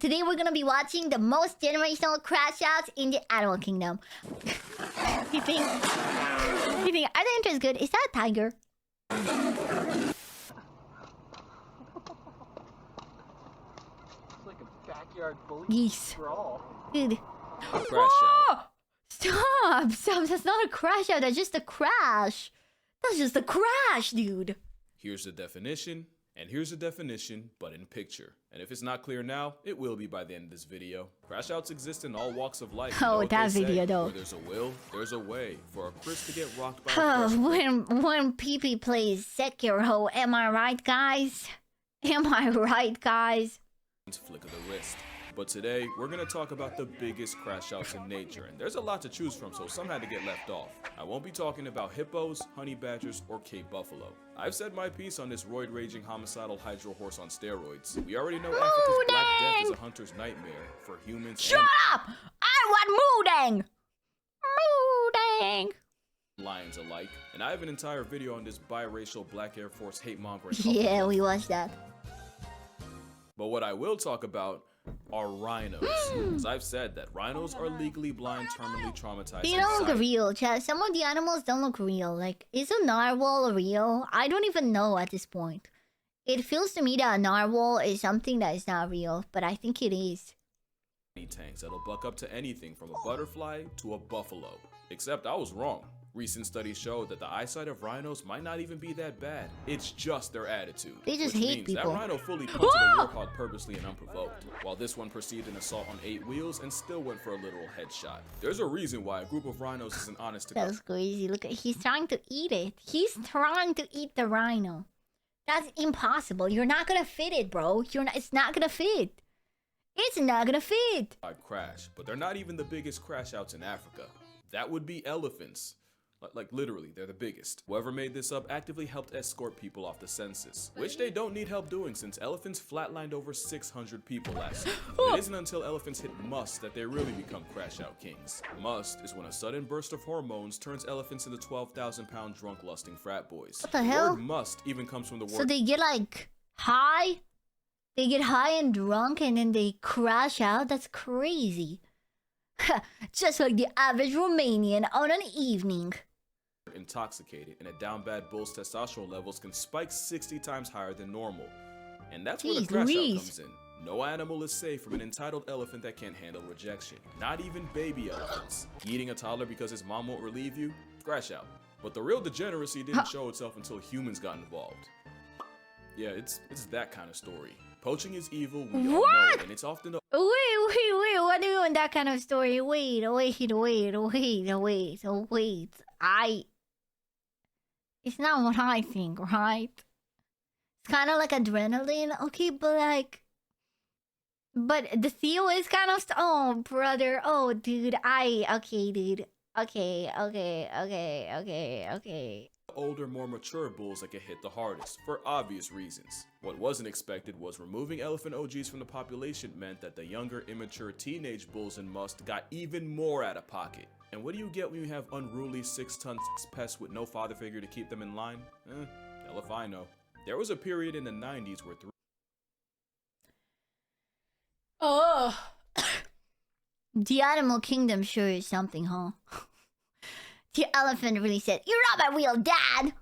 Today we're gonna be watching the most generational crash outs in the animal kingdom. You think are the intros good? Is that a tiger? It's like a backyard bully Geese. brawl. Dude. Crash out. Stop! That's not a crash out, that's just a crash. That's just a crash, dude. Here's the definition, and here's the definition, but in picture. And if it's not clear now, it will be by the end of this video. Crash outs exist in all walks of life. Oh, that video though. Where there's a will, there's a way. For a Chris to get rocked by when Pipi plays Sekiro, am I right, guys? Am I right, guys? Flick of the wrist. But today, we're going to talk about the biggest crash outs in nature, and there's a lot to choose from, so some had to get left off. I won't be talking about hippos, honey badgers, or Cape buffalo. I've said my piece on this roid-raging homicidal hydro horse on steroids. We already know Africa's Black Death is a hunter's nightmare for humans. Shut up! I want Moodang! Lions alike, and I have an entire video on this biracial Black Air Force hate mongering. Yeah, we watched that. But what I will talk about are rhinos. As I've said that rhinos are legally blind, terminally traumatized. They don't look real, Chad. Some of the animals don't look real. Like, is a narwhal real? I don't even know at this point. It feels to me that a narwhal is something that is not real, but I think it is. Tanks that'll buck up to anything from a butterfly to a buffalo. Except I was wrong. Recent studies show that the eyesight of rhinos might not even be that bad. It's just their attitude. They just which hate means people. That rhino fully punted a warthog purposely and unprovoked, while this one perceived an assault on 8 wheels and still went for a literal headshot. There's a reason why a group of rhinos isn't honest to God. That's crazy. Look at, he's trying to eat it. He's trying to eat the rhino. That's impossible. You're not gonna fit it, bro. It's not gonna fit. It's not gonna fit. Crash, but they're not even the biggest crash outs in Africa. That would be elephants. Like literally, they're the biggest. Whoever made this up actively helped escort people off the census, which they don't need help doing since elephants flatlined over 600 people last year. It isn't until elephants hit must that they really become crash out kings. Must is when a sudden burst of hormones turns elephants into 12,000-pound drunk lusting frat boys. What the hell? The word must even comes from the word. So they get like high? They get high and drunk and then they crash out? That's crazy. Just like the average Romanian on an evening. Intoxicated, and a down bad bull's testosterone levels can spike 60 times higher than normal. And that's where the crash out comes in. No animal is safe from an entitled elephant that can't handle rejection. Not even baby elephants. Eating a toddler because his mom won't relieve you? Crash out. But the real degeneracy didn't show itself until humans got involved. Yeah, it's that kind of story. Poaching is evil, we all know, and it's often Wait, what do you mean that kind of story? Wait. It's not what I think, right? It's kind of like adrenaline, okay, but the Theo is kind of, oh, brother, oh, dude, okay, dude, okay. older, more mature bulls that get hit the hardest, for obvious reasons. What wasn't expected was removing elephant OGs from the population meant that the younger, immature teenage bulls in must got even more out of pocket. And what do you get when you have unruly 6-ton pests with no father figure to keep them in line? Hell if I know. There was a period in the 90s where the animal kingdom sure is something, huh? The elephant really said, "You're not my real dad!"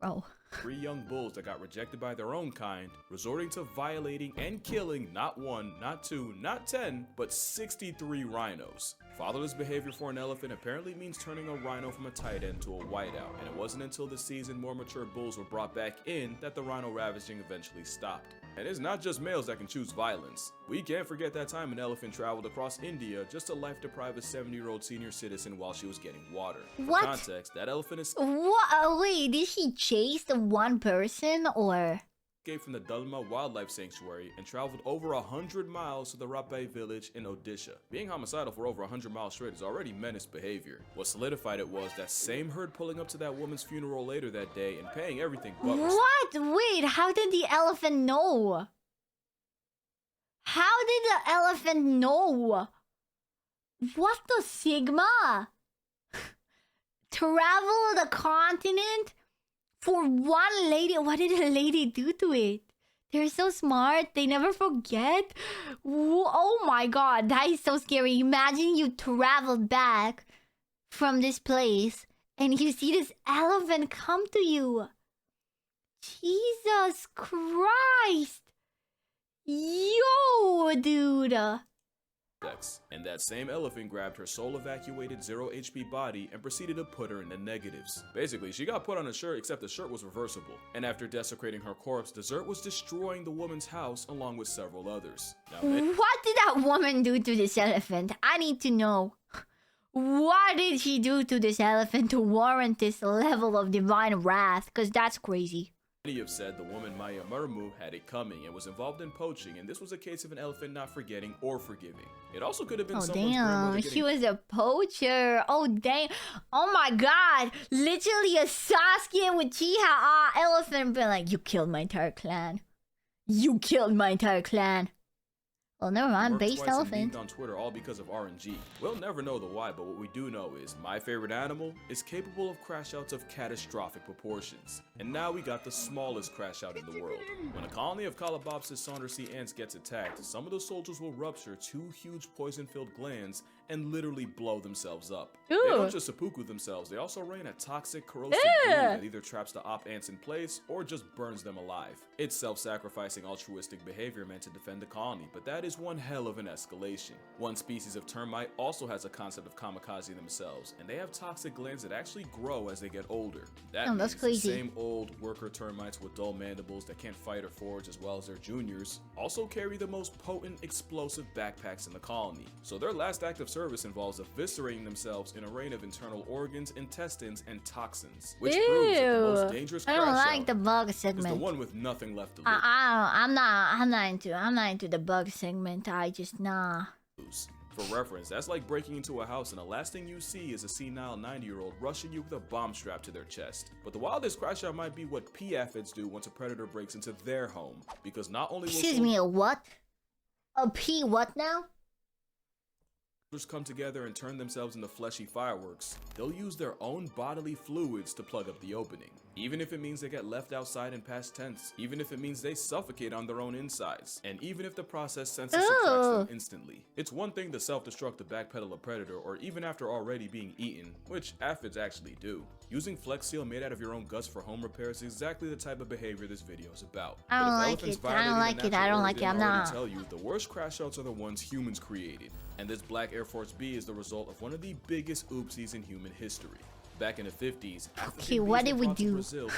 Bro. 3 young bulls that got rejected by their own kind, resorting to violating and killing not 1, not 2, not 10, but 63 rhinos. Fatherless behavior for an elephant apparently means turning a rhino from a tight end to a whiteout, and it wasn't until the season more mature bulls were brought back in that the rhino ravaging eventually stopped. And it's not just males that can choose violence. We can't forget that time an elephant traveled across India just to life-deprive a 70-year-old senior citizen while she was getting water. What? For context, that elephant What? Wait, did he chase the one person, or? escaped from the Dalma Wildlife Sanctuary and traveled over 100 miles to the Rape village in Odisha. Being homicidal for over 100 miles straight is already menace behavior. What solidified it was that same herd pulling up to that woman's funeral later that day and paying everything but respect. What? Wait, how did the elephant know? How did the elephant know? What the Sigma? Travel the continent for one lady? What did the lady do to it? They're so smart. They never forget. Oh my god, that is so scary. Imagine you traveled back from this place and you see this elephant come to you. Jesus Christ. Yo, dude. And that same elephant grabbed her soul evacuated 0 HP body and proceeded to put her in the negatives. Basically, she got put on a shirt, except the shirt was reversible. And after desecrating her corpse, Dessert was destroying the woman's house along with several others. Now, what did that woman do to this elephant? I need to know. What did she do to this elephant to warrant this level of divine wrath? Because that's crazy. Many have said the woman Maya Murmu had it coming and was involved in poaching, and this was a case of an elephant not forgetting or forgiving. It also could have been someone's grandmother she was a poacher. Oh damn. Oh my god. Literally a Sasuke with Chiha elephant been like, you killed my entire clan. You killed my entire clan. Well, never mind, based elephant. On Twitter, all because of RNG. We'll never know the why, but what we do know is my favorite animal is capable of crash outs of catastrophic proportions. And now we got the smallest crash out in the world. When a colony of Calabopsis saundersea ants gets attacked, some of the soldiers will rupture 2 huge poison-filled glands and literally blow themselves up. They don't just seppuku themselves, they also rain a toxic, corrosive glue that either traps the op ants in place or just burns them alive. It's self-sacrificing altruistic behavior meant to defend the colony, but that is one hell of an escalation. One species of termite also has a concept of kamikaze themselves, and they have toxic glands that actually grow as they get older. That means that's crazy. The same old worker termites with dull mandibles that can't fight or forage as well as their juniors also carry the most potent explosive backpacks in the colony. So their last act of service involves eviscerating themselves in a rain of internal organs, intestines, and toxins, which proves that the most dangerous crash I don't like out the bug is segment. the one with nothing left to lose. I'm not into the bug segment. I just nah. For reference, that's like breaking into a house and the last thing you see is a senile 90-year-old rushing you with a bomb strapped to their chest. But the wildest crash out might be what pea aphids do once a predator breaks into their home, because not only will Excuse me, a what? A pea what now? come together and turn themselves into fleshy fireworks, they'll use their own bodily fluids to plug up the opening. Even if it means they get left outside in past tense, even if it means they suffocate on their own insides, and even if the process senses subtracts them instantly. It's one thing to self-destruct to backpedal a predator, or even after already being eaten, which aphids actually do. Using Flex Seal made out of your own guts for home repairs is exactly the type of behavior this video is about. I don't like it. I'm not. Tell you, the worst crash outs are the ones humans created. And this black Air Force B is the result of one of the biggest oopsies in human history. Back in the 50s, okay, what did we do? Brazil.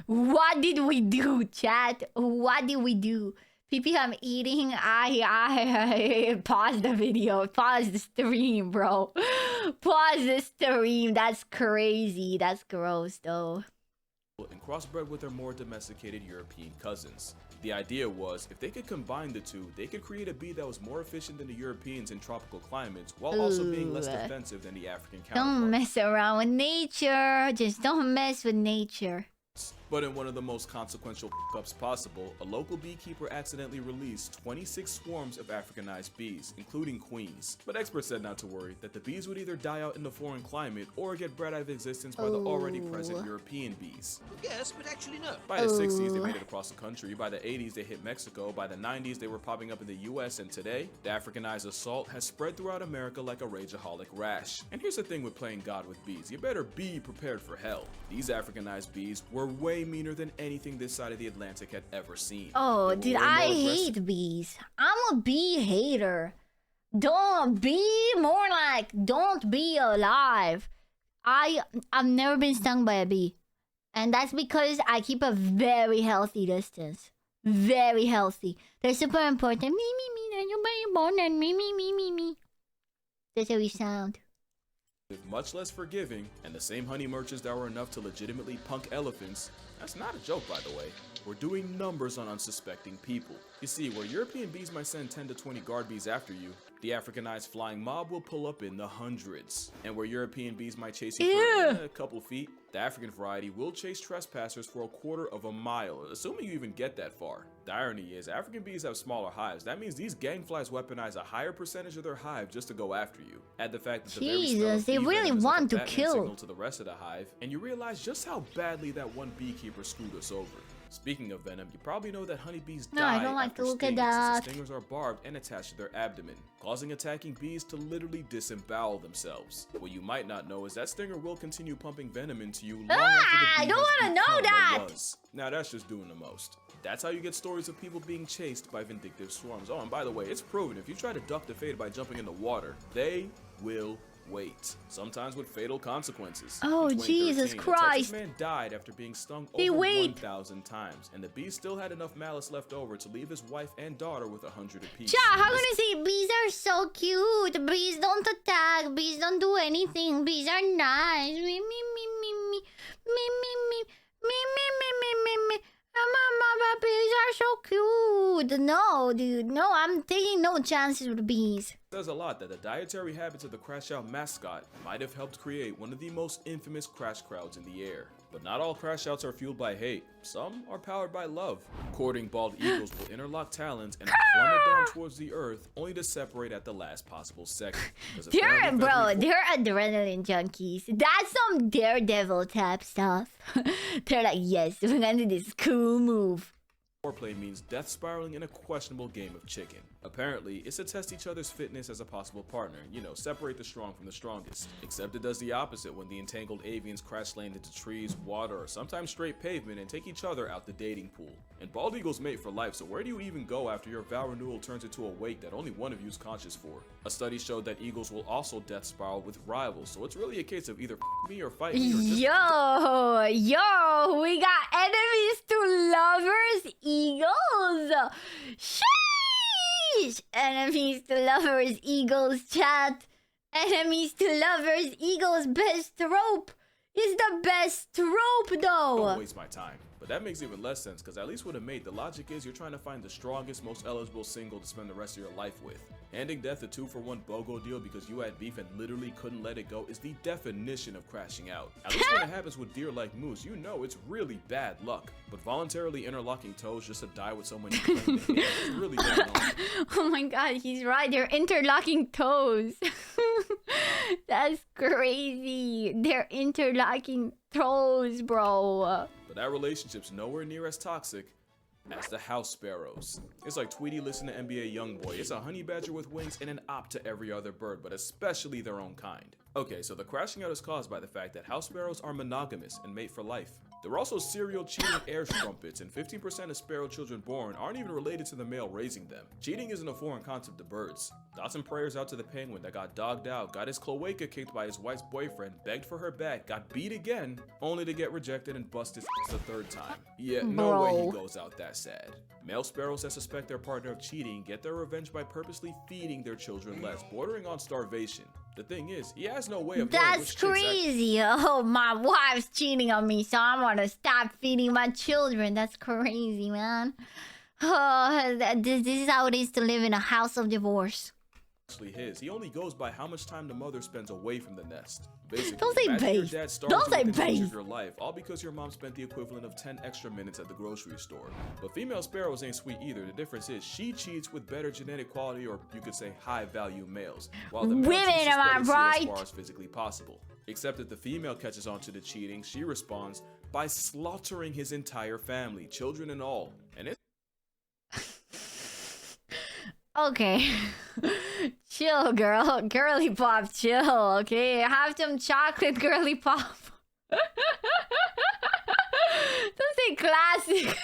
What did we do, chat? What did we do? Pipi, I'm eating. I pause the video. Pause the stream, bro. Pause the stream. That's crazy. That's gross, though. And crossbred with their more domesticated European cousins. The idea was, if they could combine the two, they could create a bee that was more efficient than the Europeans in tropical climates, while also being less defensive than the African counterpart. Don't mess around with nature. Just don't mess with nature. But in one of the most consequential ups possible, a local beekeeper accidentally released 26 swarms of Africanized bees, including queens. But experts said not to worry, that the bees would either die out in the foreign climate or get bred out of existence by the already present European bees. Yes, but actually no. By the 60s, they made it across the country. By the 80s, they hit Mexico. By the 90s, they were popping up in the US. And today, the Africanized assault has spread throughout America like a rageaholic rash. And here's the thing with playing God with bees. You better be prepared for hell. These Africanized bees were way meaner than anything this side of the Atlantic had ever seen. Oh, dude, I hate bees. I'm a bee hater. Don't be alive. I've never been stung by a bee. And that's because I keep a very healthy distance. Very healthy. They're super important. Me. That's how we sound. Much less forgiving, and the same honey merchants that were enough to legitimately punk elephants. That's not a joke, by the way. We're doing numbers on unsuspecting people. You see, where European bees might send 10 to 20 guard bees after you, the Africanized flying mob will pull up in the hundreds. And where European bees might chase you for a couple feet, the African variety will chase trespassers for a quarter of a mile, assuming you even get that far. The irony is, African bees have smaller hives. That means these gangflies weaponize a higher percentage of their hive just to go after you. Add the fact that the very smell of they bee really venom is like want a to Batman kill signal to the rest of the hive, and you realize just how badly that one beekeeper screwed us over. Speaking of venom, you probably know that honeybees No, die I don't like after to look at stinging, since that. the stingers are barbed and attached to their abdomen, causing attacking bees to literally disembowel themselves. What you might not know is that stinger will continue pumping venom into you long after the bee I don't has wanna know become that! what was. Now that's just doing the most. That's how you get stories of people being chased by vindictive swarms. Oh, and by the way, it's proven if you try to duck the fate by jumping in the water, they will wait, sometimes with fatal consequences. Oh, In 2013, Jesus a Christ. Texas man died after being stung They over wait. 1,000 times, and the bee still had enough malice left over to leave his wife and daughter with 100 apiece. Cha, how can I say bees are so cute? Bees don't attack. Bees don't do anything. Bees are nice. Me, me, me, me, me, me, me, me, me, me, me, me, me. Bees are so cute. No, dude. No, I'm taking no chances with bees. It says a lot that the dietary habits of the Crash Out mascot might have helped create one of the most infamous crash crowds in the air. But not all crash outs are fueled by hate. Some are powered by love. Courting bald eagles will interlock talons and plummet down towards the earth, only to separate at the last possible second. They're adrenaline junkies. That's some daredevil type stuff. They're like, yes, we're gonna do this cool move. Foreplay means death spiraling in a questionable game of chicken. Apparently, it's to test each other's fitness as a possible partner, you know, separate the strong from the strongest. Except it does the opposite when the entangled avians crash land into trees, water, or sometimes straight pavement and take each other out the dating pool. And bald eagles mate for life, so where do you even go after your vow renewal turns into a wake that only one of you is conscious for? A study showed that eagles will also death spiral with rivals, so it's really a case of either f me or fight me or just Yo, we got enemies to lovers, eagles. Sheesh! Enemies to lovers, eagles, chat. Enemies to lovers, eagles, best rope is the best rope though. Don't waste my time. But that makes even less sense, because at least with a mate, the logic is you're trying to find the strongest, most eligible single to spend the rest of your life with. Handing death a 2-for-1 BOGO deal because you had beef and literally couldn't let it go is the definition of crashing out. At least when it happens with deer like moose, you know it's really bad luck. But voluntarily interlocking toes just to die with someone you claim to hate is really damn wrong. Oh my god, he's right. They're interlocking toes. That's crazy. They're interlocking toes, bro. But that relationship's nowhere near as toxic as the house sparrows. It's like Tweety listening to NBA Youngboy. It's a honey badger with wings and an op to every other bird, but especially their own kind. Okay, so the crashing out is caused by the fact that house sparrows are monogamous and mate for life. They're also serial cheating air strumpets, and 15% of sparrow children born aren't even related to the male raising them. Cheating isn't a foreign concept to birds. Thoughts and prayers out to the penguin that got dogged out, got his cloaca kicked by his wife's boyfriend, begged for her back, got beat again, only to get rejected and bust his a third time. Yeah, no way he goes out that sad. Male sparrows that suspect their partner of cheating get their revenge by purposely feeding their children less, bordering on starvation. The thing is, he has no way of knowing That's which chicks crazy. Oh, my wife's cheating on me, so I'm gonna stop feeding my children. That's crazy, man. Oh, this is how it is to live in a house of divorce. actually his. He only goes by how much time the mother spends away from the nest. Basically, Don't say imagine your base. dad starves Don't you say within an inch base. of your life, all because your mom spent the equivalent of 10 extra minutes at the grocery store. But female sparrows ain't sweet either. The difference is she cheats with better genetic quality, or you could say high-value males, while the male Women, cheats to am I spread his seed right? as far as physically possible. Except that the female catches on to the cheating, she responds by slaughtering his entire family, children and all. And it's Okay. Chill, girl. Girly pop, chill, okay? Have some chocolate girly pop. Don't say classic.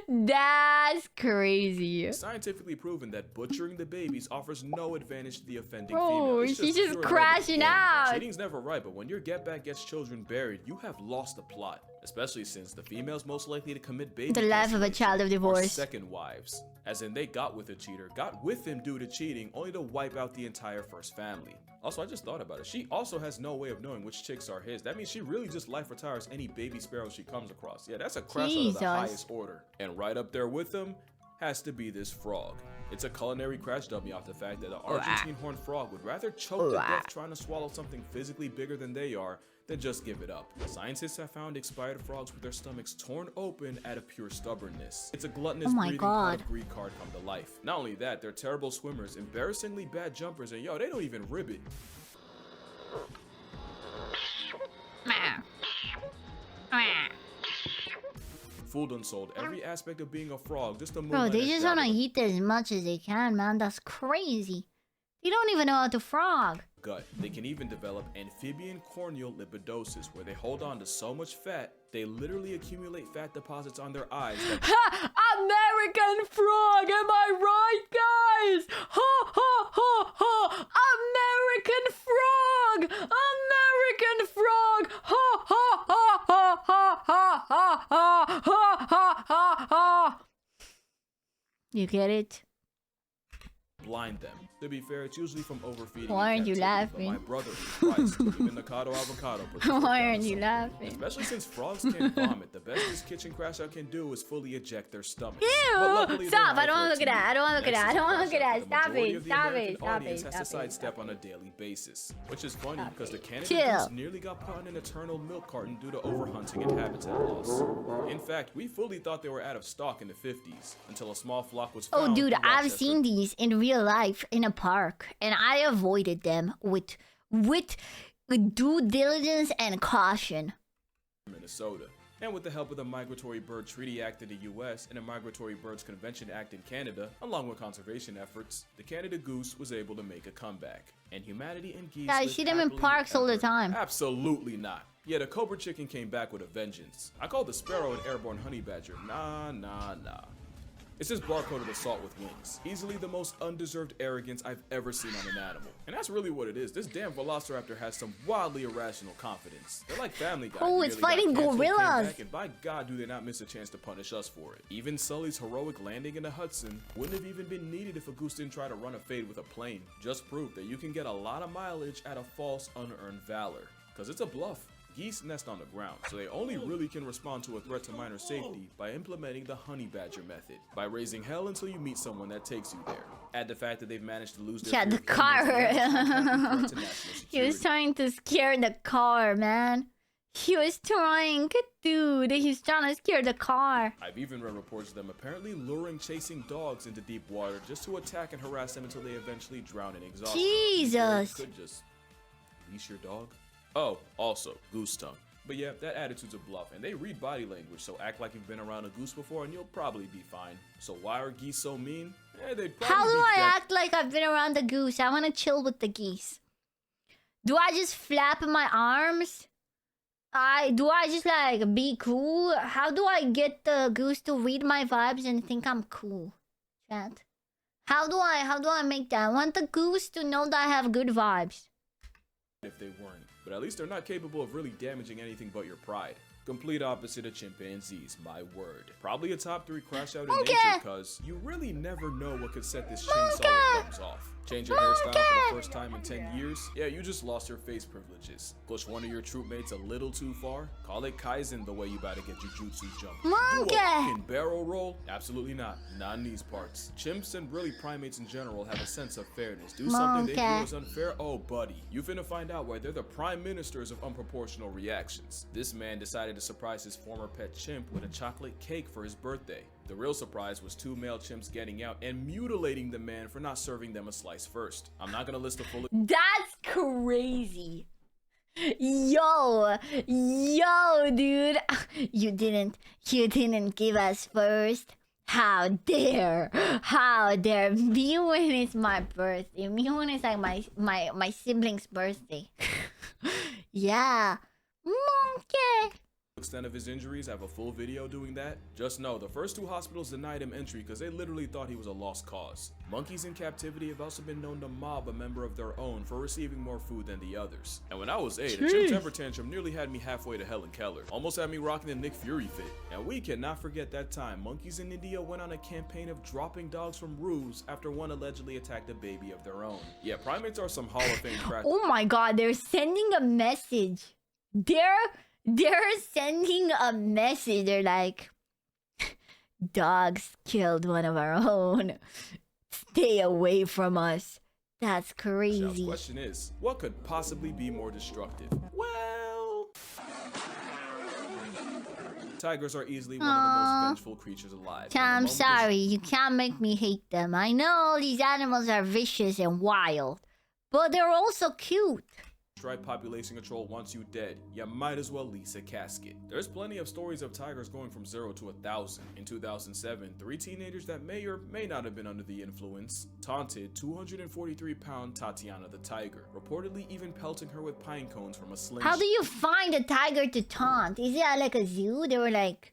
That's crazy. scientifically proven that butchering the babies offers no advantage to the offending Bro, female. It's she's just pure crashing negative gain. out. Cheating's never right, but when your get back gets children buried, you have lost the plot. Especially since the females most likely to commit baby The life of a child of are divorce. second wives. As in, they got with a cheater, got with him due to cheating, only to wipe out the entire first family. Also, I just thought about it. She also has no way of knowing which chicks are his. That means she really just life retires any baby sparrow she comes across. Yeah, that's a crash out of Jesus. the highest order. And right up there with them has to be this frog. It's a culinary crash dummy off the fact that the Argentine horned frog would rather choke to death trying to swallow something physically bigger than they are than just give it up. Scientists have found expired frogs with their stomachs torn open out of pure stubbornness. It's a gluttonous Oh my breeding God. pot of greed card come to life. Not only that, they're terrible swimmers, embarrassingly bad jumpers, and yo, they don't even rib it. fool done sold every aspect of being a frog just to move. Bro, they just wanna eat as much as they can, man. That's crazy. You don't even know how to frog. Gut. They can even develop amphibian corneal lipidosis, where they hold on to so much fat, they literally accumulate fat deposits on their eyes. Ha! American frog, am I right, guys? Ha ha ha ha! American frog! American frog! Ha ha ha ha ha ha ha ha ha ha ha! You get it? Blind them. To be fair, it's usually from overfeeding. Why aren't you captivity, laughing? but my brother is Christ, even avocado. Why aren't you laughing? Especially since frogs can't vomit. The best this kitchen crash out can do is fully eject their stomach. Ew! Stop! I don't want to look at that. I don't want to look at that. I don't want to look at that. Stop it! Stop it! Stop it! Has to Stop it! sidestep on a daily basis, which is funny because the Canada Chill. goose nearly got put in an eternal milk carton due to overhunting and habitat loss. In fact, we fully thought they were out of stock in the 50s until a small flock was found. Oh, dude, in I've Rochester, seen these in real life in a park, and I avoided them with due diligence and caution. Minnesota. And with the help of the Migratory Bird Treaty Act in the US and the Migratory Birds Convention Act in Canada, along with conservation efforts, the Canada goose was able to make a comeback. And humanity and geese. Yeah, I lived see them in happily parks all the ever. time. Absolutely not. Yet a cobra chicken came back with a vengeance. I call the sparrow an airborne honey badger. Nah. It's this barcoded assault with wings. Easily the most undeserved arrogance I've ever seen on an animal. And that's really what it is. This damn velociraptor has some wildly irrational confidence. They're like Family Guy. Oh, They it's nearly fighting got canceled, came gorillas. back, and by God, do they not miss a chance to punish us for it. Even Sully's heroic landing in the Hudson wouldn't have even been needed if a goose didn't try to run a fade with a plane. Just proof that you can get a lot of mileage at a false, unearned valor. Because it's a bluff. Geese nest on the ground, so they only really can respond to a threat to minor safety by implementing the honey badger method, by raising hell until you meet someone that takes you there. Add the fact that they've managed to lose their Yeah, fear the of humans, car. and that's a threat to national He was security. trying to scare the car, man. He was trying, dude. He's trying to scare the car. I've even read reports of them apparently luring chasing dogs into deep water just to attack and harass them until they eventually drown in exhaustion. Jesus. You could just leash your dog. Oh, also, goose tongue. But yeah, that attitude's a bluff, and they read body language, so act like you've been around a goose before and you'll probably be fine. So why are geese so mean? They'd probably How do be I dead. act like I've been around the goose? I want to chill with the geese. Do I just flap my arms? Do I just like be cool? How do I get the goose to read my vibes and think I'm cool? Chat. How do I make that? I want the goose to know that I have good vibes. If they weren't. But at least they're not capable of really damaging anything but your pride. Complete opposite of chimpanzees, my word. Probably a top 3 crash out in nature, cause you really never know what could set this chainsaw of thumbs off. Change your hairstyle for the first time in 10 years? Yeah, you just lost your face privileges. Push one of your troop mates a little too far? Call it Kaizen the way you about to get your jutsu jumped. Do a fucking barrel roll? Absolutely not. Not in these parts. Chimps and really primates in general have a sense of fairness. Do something they view as unfair? Oh, buddy. You finna find out why they're the prime ministers of unproportional reactions. This man decided to surprise his former pet chimp with a chocolate cake for his birthday. The real surprise was 2 male chimps getting out and mutilating the man for not serving them a slice first. I'm not gonna list the full. That's crazy. Yo, dude. You didn't give us first. How dare. Me when it's my birthday. Me when it's like my sibling's birthday. Yeah. Monkey. Extent of his injuries, I have a full video doing that. Just know, the first 2 hospitals denied him entry because they literally thought he was a lost cause. Monkeys in captivity have also been known to mob a member of their own for receiving more food than the others. And when I was 8, a chimp temper tantrum nearly had me halfway to Helen Keller. Almost had me rocking the Nick Fury fit. And we cannot forget that time monkeys in India went on a campaign of dropping dogs from roofs after one allegedly attacked a baby of their own. Yeah, primates are some Hall of Fame crack. Oh my god, they're sending a message. They're sending a message. They're like, dogs killed one of our own. Stay away from us. That's crazy. The question is, what could possibly be more destructive? Well, tigers are easily one of the most vengeful creatures alive. I'm sorry, you can't make me hate them. I know these animals are vicious and wild, but they're also cute. strike population control wants you dead, you might as well lease a casket. There's plenty of stories of tigers going from 0 to 1,000. In 2007, 3 teenagers that may or may not have been under the influence taunted 243-pound Tatiana the tiger, reportedly even pelting her with pine cones from a slingshot. How do you find a tiger to taunt? Is it at like a zoo? They were like,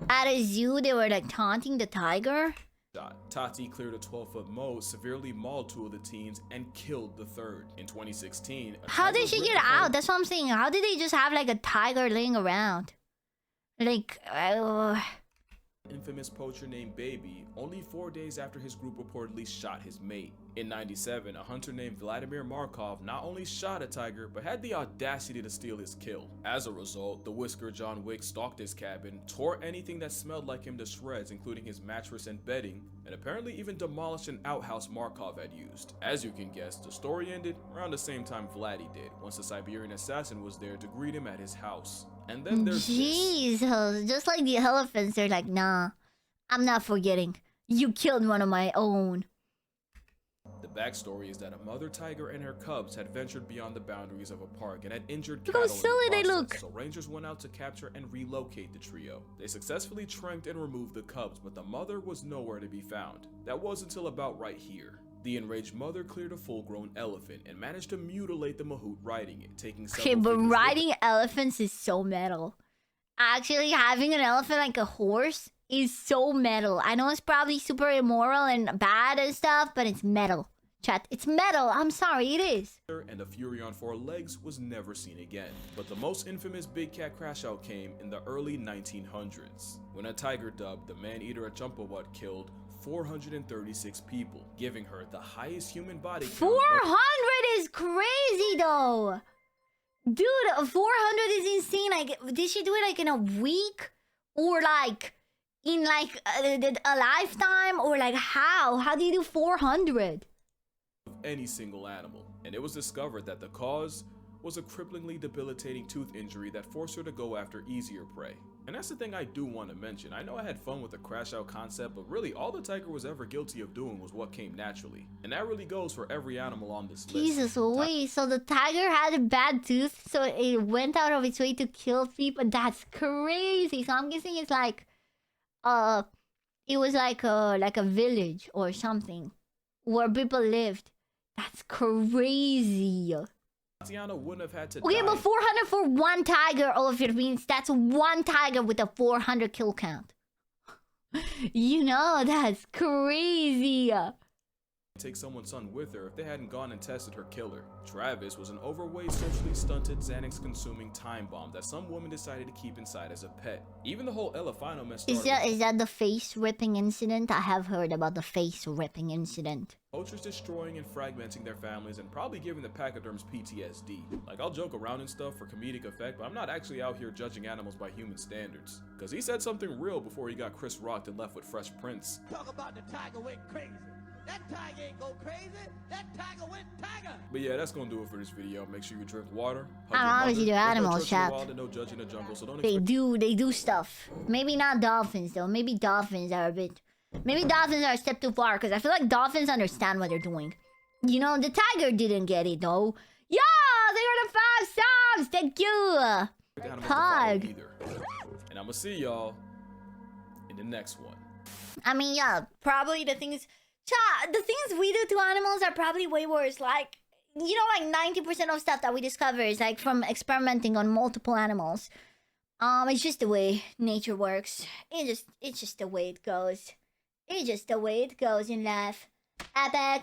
at a zoo, they were like taunting the tiger? Tati cleared a 12-foot moat, severely mauled 2 of the teens, and killed the 3rd. In 2016, how did she get out? That's what I'm saying. How did they just have like a tiger laying around? Like, infamous poacher named Baby, only 4 days after his group reportedly shot his mate. In 97, a hunter named Vladimir Markov not only shot a tiger, but had the audacity to steal his kill. As a result, the Whisker John Wick stalked his cabin, tore anything that smelled like him to shreds, including his mattress and bedding, and apparently even demolished an outhouse Markov had used. As you can guess, the story ended around the same time Vladdy did, once the Siberian assassin was there to greet him at his house. And then there's Jesus, just like the elephants, they're like, nah, I'm not forgetting. You killed one of my own. The backstory is that a mother tiger and her cubs had ventured beyond the boundaries of a park and had injured Look how cattle in silly the they process, look. so rangers went out to capture and relocate the trio. They successfully tranked and removed the cubs, but the mother was nowhere to be found. That was until about right here. The enraged mother cleared a full-grown elephant and managed to mutilate the mahout riding it, taking several Okay, but fingers with riding elephants is so metal. Actually, having an elephant like a horse is so metal. I know it's probably super immoral and bad and stuff, but it's metal. Chat, it's metal. I'm sorry, it is. and the Fury on 4 legs was never seen again. But the most infamous big cat crash out came in the early 1900s, when a tiger dubbed the man-eater at Jumpawat killed 436 people, giving her the highest human body count. 400 is crazy though. Dude, 400 is insane. Like, did she do it like in a week? Or like in like a lifetime? Or like how? How do you do 400? Any single animal, and it was discovered that the cause was a cripplingly debilitating tooth injury that forced her to go after easier prey. And that's the thing I do want to mention. I know I had fun with the crash out concept, but really all the tiger was ever guilty of doing was what came naturally. And that really goes for every animal on this list. Jesus, wait, so the tiger had a bad tooth, so it went out of its way to kill people? That's crazy. So I'm guessing it's like, it was like a village or something where people lived. That's crazy. Tatiana wouldn't have had to Okay, die. but 400 for one tiger, all of it means that's one tiger with a 400 kill count. You know, that's crazy. Take someone's son with her if they hadn't gone and tested her killer. Travis was an overweight, socially stunted, Xanax-consuming time bomb that some woman decided to keep inside as a pet. Even the whole Elefino mess started Is that the face ripping incident? I have heard about the face ripping incident. poachers destroying and fragmenting their families and probably giving the pachyderms PTSD. Like, I'll joke around and stuff for comedic effect, but I'm not actually out here judging animals by human standards. Cause he said something real before he got Chris rocked and left with Fresh Prince. Talk about the tiger went crazy. That tiger ain't go crazy. That tiger went tiger. But yeah, that's gonna do it for this video. Make sure you drink water. I obviously do animals, chat. No judging the jungle, so don't They expect do stuff. Maybe not dolphins though. Maybe dolphins are a bit. Maybe dolphins are a step too far because I feel like dolphins understand what they're doing. You know, the tiger didn't get it though. Yeah, they were the 5 subs. Thank you. animals to follow Pug. either. And I'm gonna see y'all in the next one. I mean, yeah, probably the things we do to animals are probably way worse. Like, you know, like 90% of stuff that we discover is like from experimenting on multiple animals. It's just the way nature works. It's just the way it goes. It's just the way it goes in life. Epic.